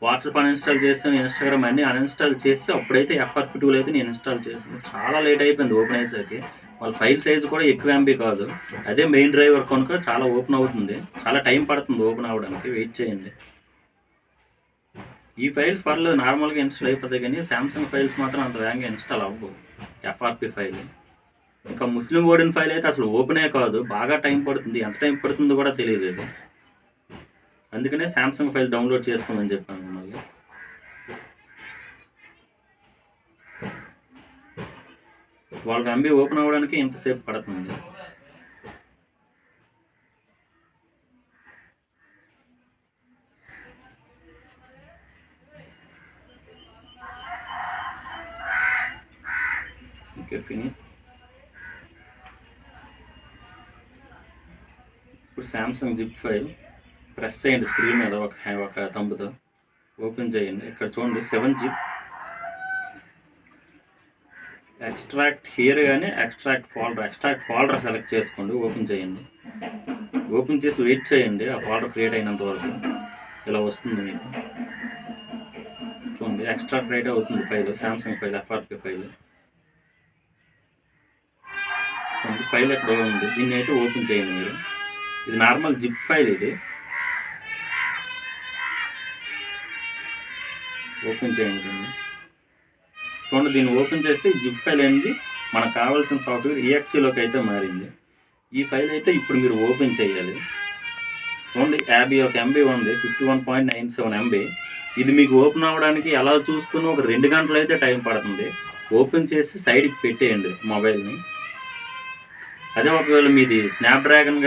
వాట్సాప్ అన్ఇన్స్టాల్ చేస్తాను, ఇన్స్టాగ్రామ్ అన్నీ అన్ఇన్స్టాల్ చేసి అప్పుడైతే FRP టూల్ అయితే నేను ఇన్స్టాల్ చేశాను. చాలా లేట్ అయిపోయింది ఓపెన్ అయ్యేసరికి. వాళ్ళ ఫైల్ సైజ్ కూడా ఎక్కువ MB కాదు. అదే మెయిన్ డ్రైవర్ కనుక చాలా ఓపెన్ అవుతుంది, చాలా టైం పడుతుంది ఓపెన్ అవ్వడానికి. వెయిట్ చేయండి. ఈ ఫైల్స్ పర్లేదు, నార్మల్గా ఇన్స్టాల్ అయిపోతాయి, కానీ శాంసంగ్ ఫైల్స్ మాత్రం అంత వేగంగా ఇన్స్టాల్ అవ్వవు. FRP ఫైల్ ఇంకా ముస్లిం ఓడిన్ ఫైల్ అయితే అసలు ఓపెనే కాదు, బాగా టైం పడుతుంది. ఎంత టైం పడుతుందో కూడా తెలియదు. ఇది అందుకనే శాంసంగ్ ఫైల్ డౌన్లోడ్ చేసుకోమని చెప్పాను మళ్ళీ. వాళ్ళకి MB ఓపెన్ అవ్వడానికి ఇంతసేపు పడుతుంది. Okay, finish. ఇప్పుడు శాంసంగ్ జిప్ ఫైల్ ప్రెస్ చేయండి స్క్రీన్ మీద ఒక తంబుతో ఓపెన్ చేయండి. ఇక్కడ చూడండి 7 జిప్. ఎక్స్ట్రాక్ట్ హియర్ కానీ ఎక్స్ట్రాక్ట్ ఫోల్డర్ సెలెక్ట్ చేసుకోండి. ఓపెన్ చేయండి. ఓపెన్ చేసి వెయిట్ చేయండి. ఆ ఫోల్డర్ క్రియేట్ అయినంత వరకు ఇలా వస్తుంది మీకు. చూడండి, ఎక్స్ట్రాక్ట్ రైట్ అవుతుంది file. Samsung file, FRP file. చూడండి, ఫైల్ ఎక్కడ ఉంది. దీన్ని అయితే ఓపెన్ చేయండి మీరు. ఇది నార్మల్ జిప్ ఫైల్. ఇది ఓపెన్ చేయండి. చూడండి, దీన్ని ఓపెన్ చేస్తే ఈ జిప్ ఫైల్ అనేది మనకు కావాల్సిన సాఫ్ట్వేర్ EXEలోకి అయితే మారింది. ఈ ఫైల్ అయితే ఇప్పుడు మీరు ఓపెన్ చేయాలి. చూడండి, 51 MB ఉంది, 51.97 MB. ఇది మీకు ఓపెన్ అవ్వడానికి ఎలా చూసుకుని ఒక 2 గంటలు అయితే టైం పడుతుంది. ఓపెన్ చేసి సైడ్కి పెట్టేయండి మొబైల్ని. అదే ఒకవేళ మీది స్నాప్డ్రాగన్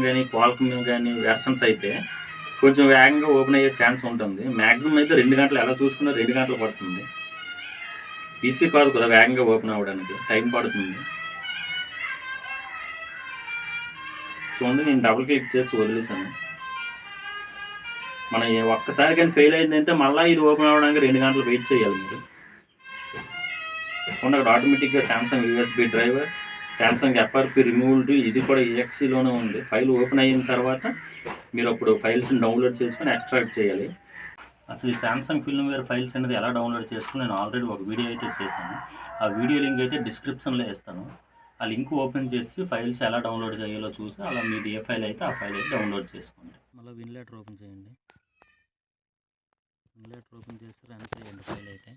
కానీ క్వాల్కమ్ కానీ వెర్షన్స్ అయితే కొంచెం వేగంగా ఓపెన్ అయ్యే ఛాన్స్ ఉంటుంది. మ్యాక్సిమం అయితే 2 గంటలు, ఎలా చూసుకున్నా 2 గంటలు పడుతుంది. PC కాదు కదా వేగంగా ఓపెన్ అవ్వడానికి, టైం పడుతుంది. చూడండి, నేను డబుల్ క్లిక్ చేసి వదిలేసాను. మన ఒక్కసారి కానీ ఫెయిల్ అయిందంటే మళ్ళీ ఇది ఓపెన్ అవ్వడానికి 2 గంటలు వెయిట్ చేయాలి మీరు. చూడండి, అక్కడ ఆటోమేటిక్గా Samsung USB driver, Samsung FRP removed, ఇది కూడా EXEలోనే ఉంది. ఫైల్ ఓపెన్ అయిన తర్వాత మీరు అప్పుడు ఫైల్స్ని డౌన్లోడ్ చేసుకొని ఎక్స్ట్రాక్ట్ చేయాలి. అసలు ఈ శాంసంగ్ ఫిల్మ్వేర్ ఫైల్స్ అనేది ఎలా డౌన్లోడ్ చేసుకుని నేను ఆల్రెడీ ఒక వీడియో అయితే చేశాను. ఆ వీడియో లింక్ అయితే డిస్క్రిప్షన్లో వేస్తాను. ఆ లింక్ ఓపెన్ చేసి ఫైల్స్ ఎలా డౌన్లోడ్ చేయాలో చూసి అలా మీది ఏ ఫైల్ అయితే ఆ ఫైల్ అయితే డౌన్లోడ్ చేసుకోండి. మళ్ళీ విన్లెటర్ ఓపెన్ చేయండి. విన్లెటర్ ఓపెన్ చేసి రన్ చేయండి ఫైల్ అయితే.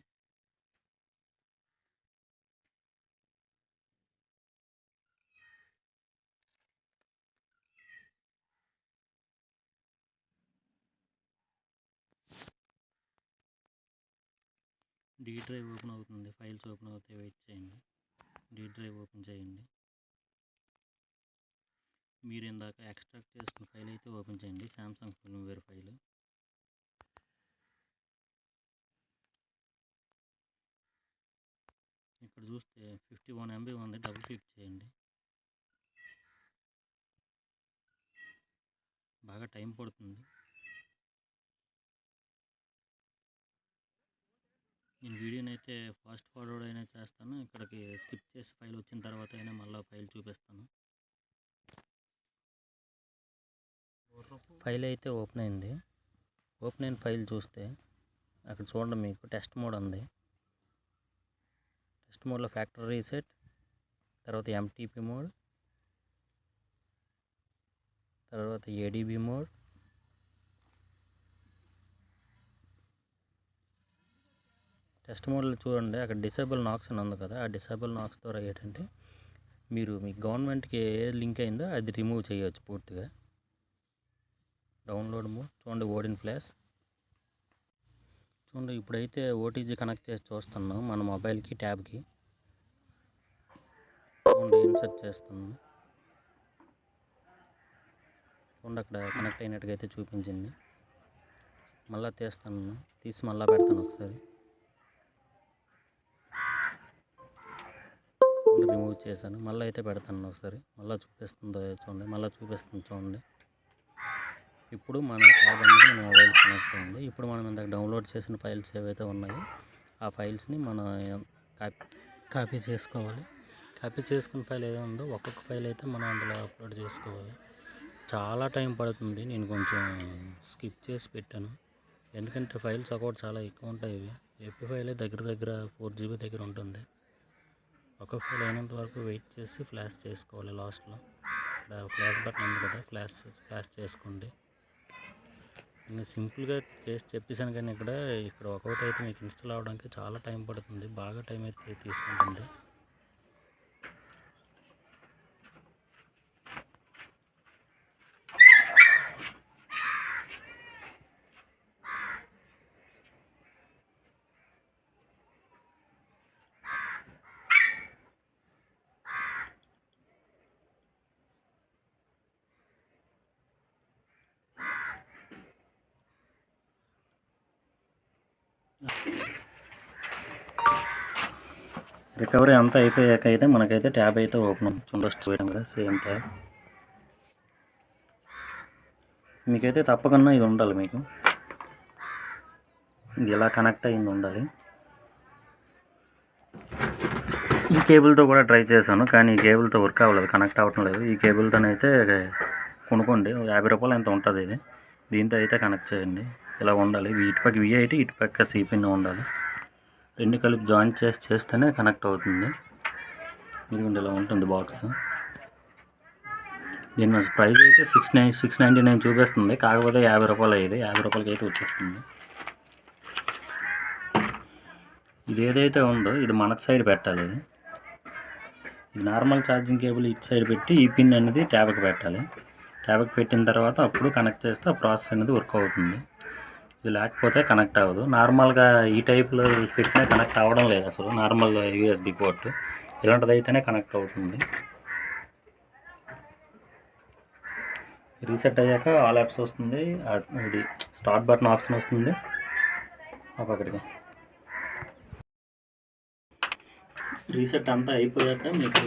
డీ డ్రైవ్ ఓపెన్ అవుతుంది, ఫైల్స్ ఓపెన్ అవుతాయి, వెయిట్ చేయండి. డీ డ్రైవ్ ఓపెన్ చేయండి. మీరు ఇందాక ఎక్స్ట్రాక్ట్ చేసుకున్న ఫైల్ అయితే ఓపెన్ చేయండి, శాంసంగ్ ఫిల్మ్వేర్ ఫైల్. ఇక్కడ చూస్తే 51 MB ఉంది, డబుల్ క్లిక్ చేయండి. బాగా టైం పడుతుంది. నేను వీడియోని అయితే ఫాస్ట్ ఫార్వర్డ్ అయినా చేస్తాను. ఇక్కడికి స్కిప్ చేసి ఫైల్ వచ్చిన తర్వాత అయినా మళ్ళీ ఫైల్ చూపిస్తాను. ఫైల్ అయితే ఓపెన్ అయింది. ఓపెన్ అయిన ఫైల్ చూస్తే అక్కడ చూడండి, మీకు టెస్ట్ మోడ్ ఉంది. టెస్ట్ మోడ్లో ఫ్యాక్టరీ రీసెట్, తర్వాత MTP మోడ్, తర్వాత ADB మోడ్, టెస్ట్ మోడ్లో చూడండి అక్కడ డిసేబుల్ నాక్స్ అని ఉంది కదా. ఆ డిసేబుల్ నాక్స్ ద్వారా ఏంటంటే మీరు మీ గవర్నమెంట్కి ఏ లింక్ అయిందో అది రిమూవ్ చేయవచ్చు పూర్తిగా. డౌన్లోడ్ మోడ్ చూడండి, ఓడిన్ ఫ్లాష్. చూడండి, ఇప్పుడైతే OTG కనెక్ట్ చేసి చూస్తున్నాం మన మొబైల్కి, ట్యాబ్కి. చూడండి, ఇన్సర్ట్ చేస్తున్నాం. చూడండి, అక్కడ కనెక్ట్ అయినట్టుగా అయితే చూపించింది. మళ్ళీ తీసి మళ్ళీ పెడతాను ఒకసారి. రిమూవ్ చేశాను, మళ్ళీ అయితే పెడతాను ఒకసారి. మళ్ళీ చూపిస్తుందో చూడండి, చూడండి. ఇప్పుడు మన ట్యాబ్ అనేది మన మొబైల్ కనెక్ట్ అయింది. ఇప్పుడు మనం ఇందాక డౌన్లోడ్ చేసిన ఫైల్స్ ఏవైతే ఉన్నాయో ఆ ఫైల్స్ని మనం కాపీ చేసుకోవాలి. కాపీ చేసుకున్న ఫైల్ ఏదో ఉందో ఒక్కొక్క ఫైల్ అయితే మనం అందులో అప్లోడ్ చేసుకోవాలి. చాలా టైం పడుతుంది. నేను కొంచెం స్కిప్ చేసి పెట్టాను, ఎందుకంటే ఫైల్స్ ఒక్కొక్కటి చాలా ఎక్కువ ఉంటాయి. ఇవి ఏపీ ఫైల్ దగ్గర 4 GB దగ్గర ఉంటుంది. ఒక్కొక్క ఫైల్ అయినంత వరకు వెయిట్ చేసి ఫ్లాష్ చేసుకోవాలి. లాస్ట్లో ఇక్కడ ఫ్లాష్ బటన్ ఉంది కదా, ఫ్లాష్ చేసుకోండి. నేను సింపుల్గా చేసి చెప్పేసాను, కానీ ఇక్కడ ఒక్కొక్కటి అయితే మీకు ఇన్స్టాల్ అవ్వడానికి చాలా టైం పడుతుంది, బాగా టైం అయితే తీసుకుంటుంది. రికవరీ అంతా అయిపోయాక అయితే మనకైతే ట్యాబ్ అయితే ఓపెన్ అవుతుంది. కదా సేమ్ ట్యాబ్ మీకైతే తప్పకుండా ఇది ఉండాలి. మీకు ఇది ఎలా కనెక్ట్ అయింది ఉండాలి. కేబుల్తో కూడా ట్రై చేశాను, కానీ ఈ కేబుల్తో వర్క్ అవ్వలేదు, కనెక్ట్ అవ్వటం లేదు. ఈ కేబుల్తోనైతే కొనుక్కోండి, 50 రూపాయలు ఎంత ఉంటుంది ఇది. దీంతో అయితే కనెక్ట్ చేయండి. ఇలా ఉండాలి, ఇటు పక్క V8 ఇటు పక్క C పిన్ ఉండాలి. రెండు కలిపి జాయింట్ చేస్తేనే కనెక్ట్ అవుతుంది. ఇదిగోండి ఇలా ఉంటుంది బాక్స్. దీని ప్రైస్ అయితే 699 చూపిస్తుంది, కాకపోతే 50 రూపాయలు అయ్యేది. 50 రూపాయలకి అయితే వచ్చేస్తుంది. ఇది ఏదైతే ఉందో ఇది మనకు సైడ్ పెట్టాలి. ఇది నార్మల్ ఛార్జింగ్ కేబుల్ ఇటు సైడ్ పెట్టి ఈ పిన్ అనేది ట్యాబ్కి పెట్టాలి. ట్యాబ్కి పెట్టిన తర్వాత అప్పుడు కనెక్ట్ చేస్తే ఆ ప్రాసెస్ అనేది వర్క్ అవుతుంది. ఇది లేకపోతే కనెక్ట్ అవ్వదు. నార్మల్గా ఈ టైప్లో పెట్టినా కనెక్ట్ అవ్వడం లేదు అసలు. నార్మల్ USB పోర్ట్ ఇలాంటిది అయితేనే కనెక్ట్ అవుతుంది. రీసెట్ అయ్యాక ఆల్ యాప్స్ వస్తుంది, ఇది స్టార్ట్ బటన్ ఆప్షన్ వస్తుంది. అక్కడికి రీసెట్ అంతా అయిపోయాక మీకు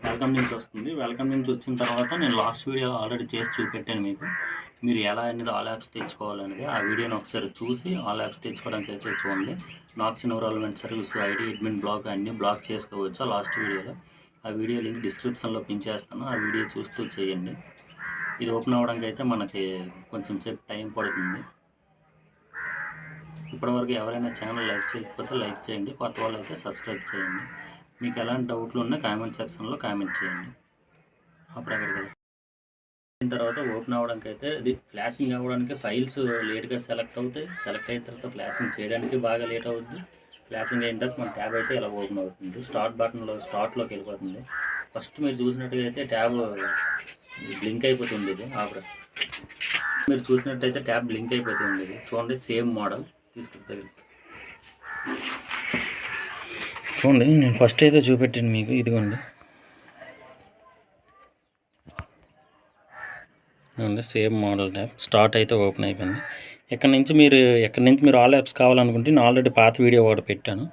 వెల్కమ్ నుంచి వస్తుంది. వెల్కమ్ నుంచి వచ్చిన తర్వాత నేను లాస్ట్ వీడియో ఆల్రెడీ చేసి చూపెట్టాను మీకు. మీరు ఎలా అనేది ఆల్ యాప్స్ తెచ్చుకోవాలనేది ఆ వీడియోని ఒకసారి చూసి ఆల్ యాప్స్ తెచ్చుకోవడానికి అయితే చూడండి. Knox environment service ID admin block అన్నీ బ్లాక్ చేసుకోవచ్చు లాస్ట్ వీడియోలో. ఆ వీడియో లింక్ డిస్క్రిప్షన్లో పిన్ చేస్తాను, ఆ వీడియో చూస్తూ చేయండి. ఇది ఓపెన్ అవ్వడానికి అయితే మనకి కొంచెం సేపు టైం పడుతుంది. ఇప్పటివరకు ఎవరైనా ఛానల్ లైక్ చేయకపోతే లైక్ చేయండి, కొత్త వాళ్ళు అయితే సబ్స్క్రైబ్ చేయండి. మీకు ఎలాంటి డౌట్లు ఉన్నా కామెంట్ సెక్షన్లో కామెంట్ చేయండి. అప్పుడు అక్కడికి అయిన తర్వాత ఓపెన్ అవ్వడానికి అయితే ఇది ఫ్లాషింగ్ అవ్వడానికి ఫైల్స్ లేట్గా సెలెక్ట్ అవుతాయి. సెలెక్ట్ అయిన తర్వాత ఫ్లాషింగ్ చేయడానికి బాగా లేట్ అవుతుంది. ఫ్లాషింగ్ అయిన తర్వాత మన ట్యాబ్ అయితే ఇలా ఓపెన్ అవుతుంది. స్టార్ట్ బటన్లో స్టార్ట్లోకి వెళ్ళిపోతుంది. ఫస్ట్ మీరు చూసినట్టయితే ట్యాబ్ బ్లింక్ అయిపోతుంది. ఇది ఆపరేట్ మీరు చూసినట్టయితే ట్యాబ్ బ్లింక్ అయిపోతుంది. ఇది చూడండి, సేమ్ మోడల్ తీసుకుంటే చూడండి. నేను ఫస్ట్ అయితే చూపెట్టాను మీకు, ఇదిగోండి సేమ్ మోడల్ ట్యాబ్ స్టార్ట్ అయితే ఓపెన్ అయిపోయింది. ఎక్కడి నుంచి మీరు ఆల్ యాప్స్ కావాలనుకుంటే నేను ఆల్రెడీ పాత వీడియో ఒకటి పెట్టాను,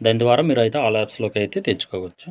దాని ద్వారా మీరు అయితే ఆల్ యాప్స్లోకి అయితే తెచ్చుకోవచ్చు.